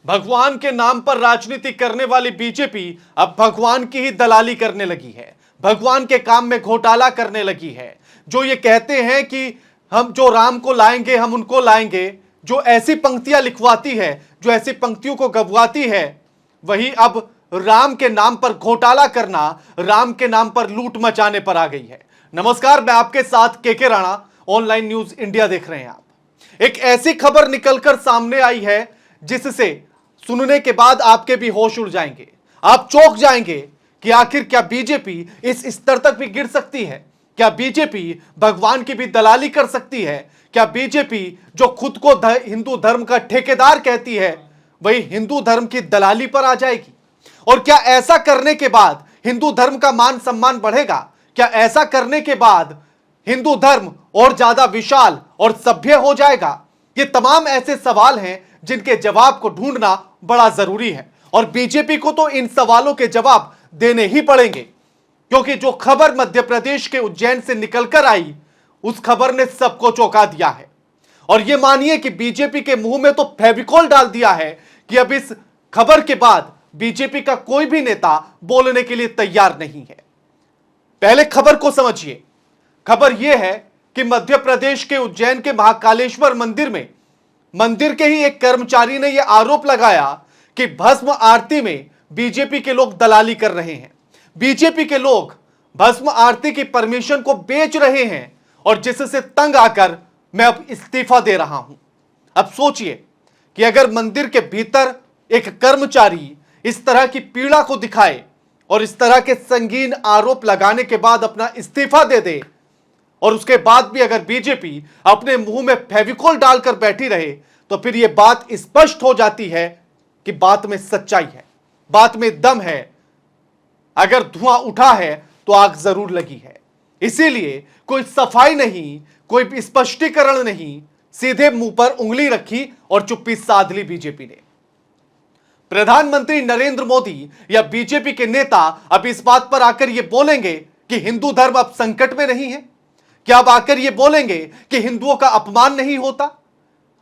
भगवान के नाम पर राजनीति करने वाली बीजेपी अब भगवान की ही दलाली करने लगी है, भगवान के काम में घोटाला करने लगी है। जो ये कहते हैं कि हम जो राम को लाएंगे हम उनको लाएंगे, जो ऐसी पंक्तियां लिखवाती है, जो ऐसी पंक्तियों को गवाती है, वही अब राम के नाम पर घोटाला करना, राम के नाम पर लूट मचाने पर आ गई है। नमस्कार, मैं आपके साथ के राणा, ऑनलाइन न्यूज इंडिया देख रहे हैं आप। एक ऐसी खबर निकलकर सामने आई है जिससे सुनने के बाद आपके भी होश उड़ जाएंगे, आप चौंक जाएंगे कि आखिर क्या बीजेपी इस स्तर तक भी गिर सकती है? क्या बीजेपी भगवान की भी दलाली कर सकती है? क्या बीजेपी जो खुद को हिंदू धर्म का ठेकेदार कहती है, वही हिंदू धर्म की दलाली पर आ जाएगी? और क्या ऐसा करने के बाद हिंदू धर्म का मान सम्मान बढ़ेगा? क्या ऐसा करने के बाद हिंदू धर्म और ज्यादा विशाल और सभ्य हो जाएगा? ये तमाम ऐसे सवाल हैं जिनके जवाब को ढूंढना बड़ा जरूरी है, और बीजेपी को तो इन सवालों के जवाब देने ही पड़ेंगे, क्योंकि जो खबर मध्य प्रदेश के उज्जैन से निकलकर आई, उस खबर ने सबको चौंका दिया है। और यह मानिए कि बीजेपी के मुंह में तो फेविकोल डाल दिया है कि अब इस खबर के बाद बीजेपी का कोई भी नेता बोलने के लिए तैयार नहीं है। पहले खबर को समझिए। खबर यह है कि मध्य प्रदेश के उज्जैन के महाकालेश्वर मंदिर में मंदिर के ही एक कर्मचारी ने यह आरोप लगाया कि भस्म आरती में बीजेपी के लोग दलाली कर रहे हैं, बीजेपी के लोग भस्म आरती की परमिशन को बेच रहे हैं, और जिससे तंग आकर मैं अब इस्तीफा दे रहा हूं। अब सोचिए कि अगर मंदिर के भीतर एक कर्मचारी इस तरह की पीड़ा को दिखाए और इस तरह के संगीन आरोप लगाने के बाद अपना इस्तीफा दे दे, और उसके बाद भी अगर बीजेपी अपने मुंह में फेविकोल डालकर बैठी रहे, तो फिर यह बात स्पष्ट हो जाती है कि बात में सच्चाई है, बात में दम है। अगर धुआं उठा है तो आग जरूर लगी है। इसीलिए कोई सफाई नहीं, कोई स्पष्टीकरण नहीं, सीधे मुंह पर उंगली रखी और चुप्पी साध ली बीजेपी ने। प्रधानमंत्री नरेंद्र मोदी या बीजेपी के नेता अब इस बात पर आकर यह बोलेंगे कि हिंदू धर्म अब संकट में नहीं है? क्या अब आकर यह बोलेंगे कि हिंदुओं का अपमान नहीं होता?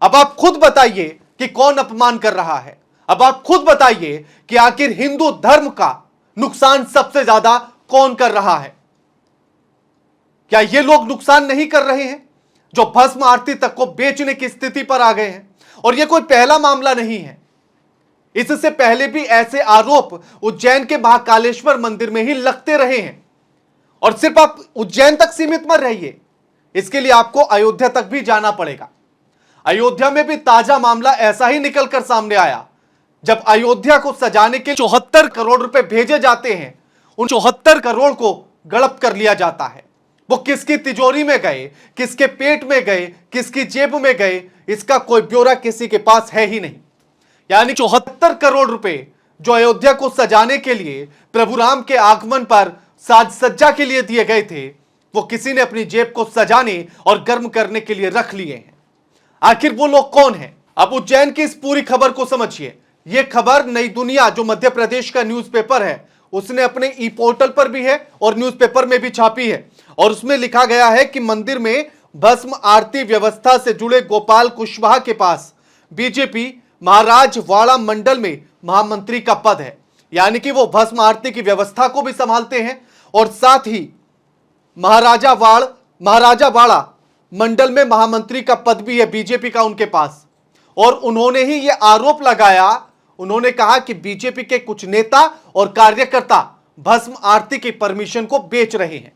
अब आप खुद बताइए कि कौन अपमान कर रहा है। अब आप खुद बताइए कि आखिर हिंदू धर्म का नुकसान सबसे ज्यादा कौन कर रहा है? क्या ये लोग नुकसान नहीं कर रहे हैं जो भस्म आरती तक को बेचने की स्थिति पर आ गए हैं? और यह कोई पहला मामला नहीं है, इससे पहले भी ऐसे आरोप उज्जैन के महाकालेश्वर मंदिर में ही लगते रहे हैं। और सिर्फ आप उज्जैन तक सीमित मत रहिए, इसके लिए आपको अयोध्या तक भी जाना पड़ेगा। अयोध्या में भी ताजा मामला ऐसा ही निकलकर सामने आया, जब अयोध्या को सजाने के 74 करोड़ रुपए भेजे जाते हैं, उन 74 करोड़ को गड़प कर लिया जाता है। वो किसकी तिजोरी में गए, किसके पेट में गए, किसकी जेब में गए, इसका कोई ब्यौरा किसी के पास है ही नहीं। यानी 74 करोड़ रुपए जो अयोध्या को सजाने के लिए, प्रभु राम के आगमन पर साज सज्जा के लिए दिए गए थे, वो किसी ने अपनी जेब को सजाने और गर्म करने के लिए रख लिए हैं। आखिर वो लोग कौन हैं? अब उज्जैन की इस पूरी खबर को समझिए। यह खबर नई दुनिया, जो मध्य प्रदेश का न्यूज़पेपर है, उसने अपने ई पोर्टल पर भी है और न्यूज़पेपर में भी छापी है। और उसमें लिखा गया है कि मंदिर में भस्म आरती व्यवस्था से जुड़े गोपाल कुशवाहा के पास बीजेपी महाराज वाड़ा मंडल में महामंत्री का पद है। यानी कि वो भस्म आरती की व्यवस्था को भी संभालते हैं और साथ ही महाराजा वाड़ा मंडल में महामंत्री का पद भी है बीजेपी का उनके पास। और उन्होंने ही यह आरोप लगाया, उन्होंने कहा कि बीजेपी के कुछ नेता और कार्यकर्ता भस्म आरती की परमिशन को बेच रहे हैं।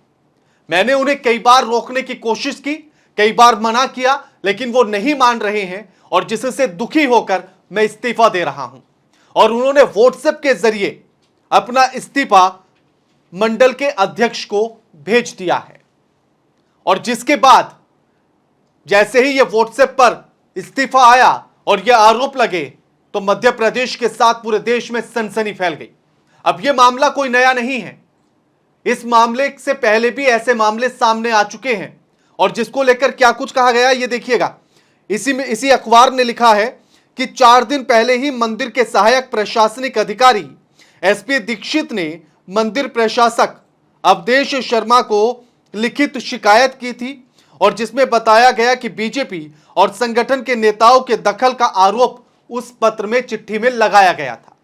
मैंने उन्हें कई बार रोकने की कोशिश की, कई बार मना किया, लेकिन वो नहीं मान रहे हैं, और जिससे दुखी होकर मैं इस्तीफा दे रहा हूं। और उन्होंने व्हाट्सएप के जरिए अपना इस्तीफा मंडल के अध्यक्ष को भेज दिया है। और जिसके बाद जैसे ही यह व्हाट्सएप पर इस्तीफा आया और यह आरोप लगे, तो मध्य प्रदेश के साथ पूरे देश में सनसनी फैल गई। अब यह मामला कोई नया नहीं है, इस मामले से पहले भी ऐसे मामले सामने आ चुके हैं। और जिसको लेकर क्या कुछ कहा गया ये देखिएगा। इसी अखबार ने लिखा है कि 4 दिन पहले ही मंदिर के सहायक प्रशासनिक अधिकारी एसपी दीक्षित ने मंदिर प्रशासक अवधेश शर्मा को लिखित शिकायत की थी, और जिसमें बताया गया कि बीजेपी और संगठन के नेताओं के दखल का आरोप उस पत्र में, चिट्ठी में लगाया गया था।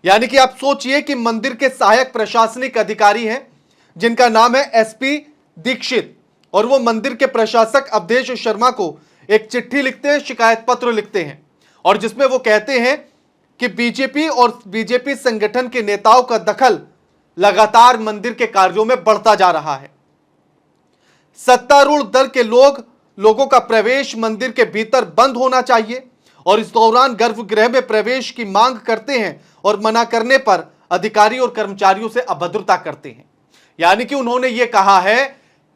यानी कि आप सोचिए कि मंदिर के सहायक प्रशासनिक अधिकारी हैं जिनका नाम है एसपी दीक्षित, और वो मंदिर के प्रशासक अवधेश शर्मा को एक चिट्ठी लिखते हैं, शिकायत पत्र लिखते हैं, और जिसमें वो कहते हैं कि बीजेपी और बीजेपी संगठन के नेताओं का दखल लगातार मंदिर के कार्यों में बढ़ता जा रहा है। सत्तारूढ़ दल के लोगों का प्रवेश मंदिर के भीतर बंद होना चाहिए, और इस दौरान गर्भगृह में प्रवेश की मांग करते हैं और मना करने पर अधिकारी और कर्मचारियों से अभद्रता करते हैं। यानी कि उन्होंने ये कहा है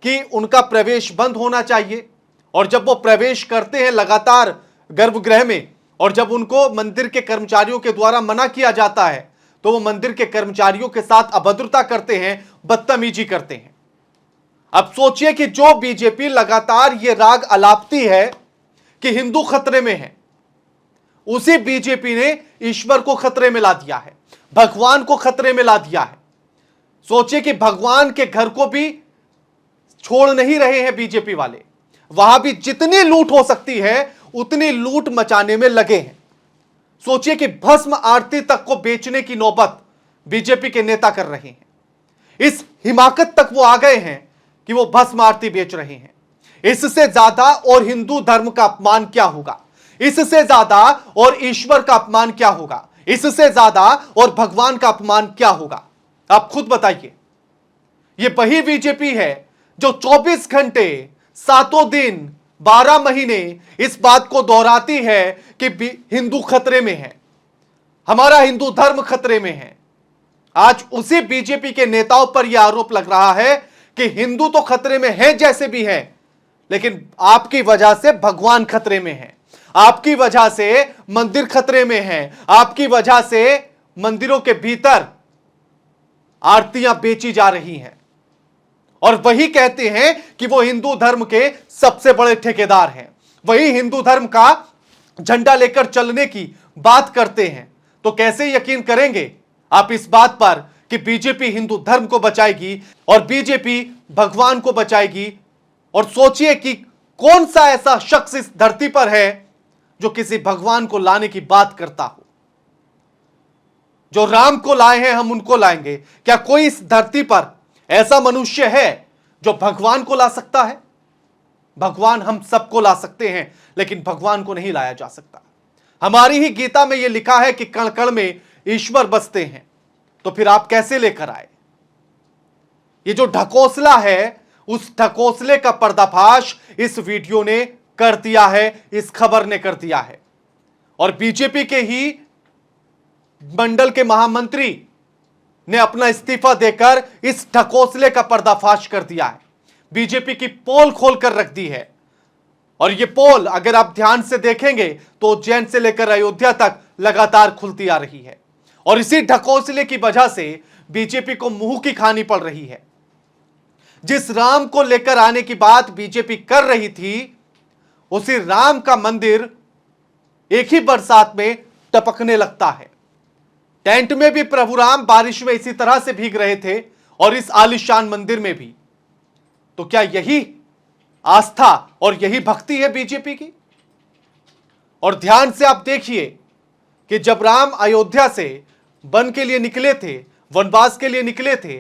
कि उनका प्रवेश बंद होना चाहिए, और जब वो प्रवेश करते हैं लगातार गर्भगृह में, और जब उनको मंदिर के कर्मचारियों के द्वारा मना किया जाता है, तो वो मंदिर के कर्मचारियों के साथ अभद्रता करते हैं, बदतमीजी करते हैं। अब सोचिए कि जो बीजेपी लगातार ये राग अलापती है कि हिंदू खतरे में है, उसी बीजेपी ने ईश्वर को खतरे में ला दिया है, भगवान को खतरे में ला दिया है। सोचिए कि भगवान के घर को भी छोड़ नहीं रहे हैं बीजेपी वाले, वहां भी जितनी लूट हो सकती है उतनी लूट मचाने में लगे हैं। सोचिए कि भस्म आरती तक को बेचने की नौबत बीजेपी के नेता कर रहे हैं। इस हिमाकत तक वो आ गए हैं कि वो भस्म आरती बेच रहे हैं। इससे ज्यादा और हिंदू धर्म का अपमान क्या होगा? इससे ज्यादा और ईश्वर का अपमान क्या होगा? इससे ज्यादा और भगवान का अपमान क्या होगा? आप खुद बताइए। ये वही बीजेपी है जो 24 घंटे 7 दिन 12 महीने इस बात को दोहराती है कि हिंदू खतरे में है, हमारा हिंदू धर्म खतरे में है। आज उसी बीजेपी के नेताओं पर यह आरोप लग रहा है कि हिंदू तो खतरे में है जैसे भी है, लेकिन आपकी वजह से भगवान खतरे में है, आपकी वजह से मंदिर खतरे में है, आपकी वजह से मंदिरों के भीतर आरतियां बेची जा रही हैं। और वही कहते हैं कि वो हिंदू धर्म के सबसे बड़े ठेकेदार हैं, वही हिंदू धर्म का झंडा लेकर चलने की बात करते हैं। तो कैसे यकीन करेंगे आप इस बात पर कि बीजेपी हिंदू धर्म को बचाएगी और बीजेपी भगवान को बचाएगी? और सोचिए कि कौन सा ऐसा शख्स इस धरती पर है जो किसी भगवान को लाने की बात करता हो? जो राम को लाए हैं हम उनको लाएंगे। क्या कोई इस धरती पर ऐसा मनुष्य है जो भगवान को ला सकता है? भगवान हम सबको ला सकते हैं, लेकिन भगवान को नहीं लाया जा सकता। हमारी ही गीता में यह लिखा है कि कण कण में ईश्वर बसते हैं। तो फिर आप कैसे लेकर आए? ये जो ढकोसला है, उस ढकोसले का पर्दाफाश इस वीडियो ने कर दिया है, इस खबर ने कर दिया है। और बीजेपी के ही मंडल के महामंत्री ने अपना इस्तीफा देकर इस ढकोसले का पर्दाफाश कर दिया है। बीजेपी की पोल खोलकर रख दी है, और यह पोल अगर आप ध्यान से देखेंगे तो उज्जैन से लेकर अयोध्या तक लगातार खुलती आ रही है। और इसी ढकोसले की वजह से बीजेपी को मुंह की खानी पड़ रही है। जिस राम को लेकर आने की बात बीजेपी कर रही थी, उसी राम का मंदिर एक ही बरसात में टपकने लगता है। टेंट में भी प्रभु राम बारिश में इसी तरह से भीग रहे थे, और इस आलीशान मंदिर में भी। तो क्या यही आस्था और यही भक्ति है बीजेपी की? और ध्यान से आप देखिए कि जब राम अयोध्या से वन के लिए निकले थे, वनवास के लिए निकले थे,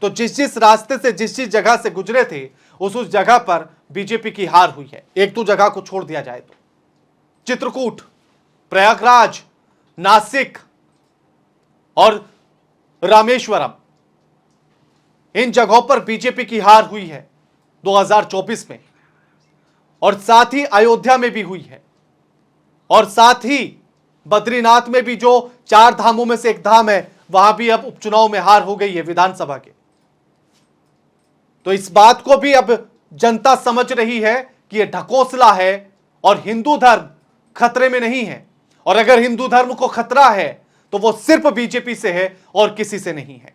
तो जिस जिस रास्ते से जिस जिस जगह से गुजरे थे, उस जगह पर बीजेपी की हार हुई है। एक दो जगह को छोड़ दिया जाए तो चित्रकूट, प्रयागराज, नासिक और रामेश्वरम, इन जगहों पर बीजेपी की हार हुई है 2024 में, और साथ ही अयोध्या में भी हुई है, और साथ ही बद्रीनाथ में भी, जो 4 धामों में से एक धाम है, वहां भी अब उपचुनाव में हार हो गई है विधानसभा के। तो इस बात को भी अब जनता समझ रही है कि यह ढकोसला है और हिंदू धर्म खतरे में नहीं है। और अगर हिंदू धर्म को खतरा है तो वो सिर्फ बीजेपी से है और किसी से नहीं है।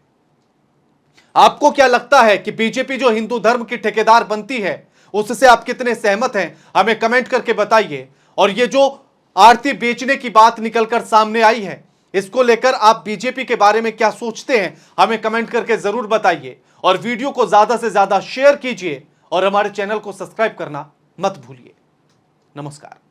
आपको क्या लगता है कि बीजेपी जो हिंदू धर्म की ठेकेदार बनती है, उससे आप कितने सहमत हैं? हमें कमेंट करके बताइए। और ये जो आरती बेचने की बात निकलकर सामने आई है, इसको लेकर आप बीजेपी के बारे में क्या सोचते हैं? हमें कमेंट करके जरूर बताइए, और वीडियो को ज्यादा से ज्यादा शेयर कीजिए, और हमारे चैनल को सब्सक्राइब करना मत भूलिए। नमस्कार।